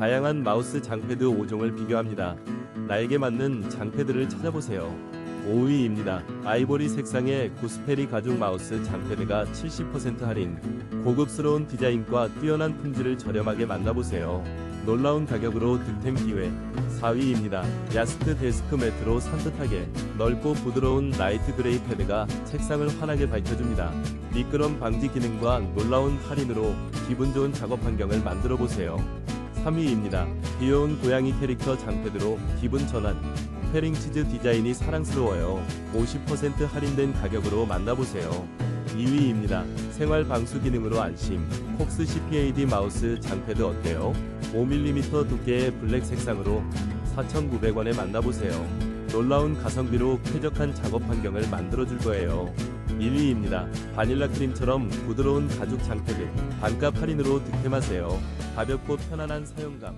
다양한 마우스 장패드 5종을 비교합니다. 나에게 맞는 장패드를 찾아보세요. 5위입니다. 아이보리 색상의 구스페리 가죽 마우스 장패드가 70% 할인. 고급스러운 디자인과 뛰어난 품질을 저렴하게 만나보세요. 놀라운 가격으로 득템 기회. 4위입니다. 야스트 데스크 매트로 산뜻하게 넓고 부드러운 라이트 그레이 패드가 책상을 환하게 밝혀줍니다. 미끄럼 방지 기능과 놀라운 할인으로 기분 좋은 작업 환경을 만들어 보세요. 3위입니다. 귀여운 고양이 캐릭터 장패드로 기분 전환. 페링치즈 디자인이 사랑스러워요. 50% 할인된 가격으로 만나보세요. 2위입니다. 생활 방수 기능으로 안심. 폭스 CPAD 마우스 장패드 어때요? 5mm 두께의 블랙 색상으로 4,900원에 만나보세요. 놀라운 가성비로 쾌적한 작업 환경을 만들어줄 거예요. 1위입니다. 바닐라 크림처럼 부드러운 가죽 장패드. 반값 할인으로 득템하세요. 가볍고 편안한 사용감.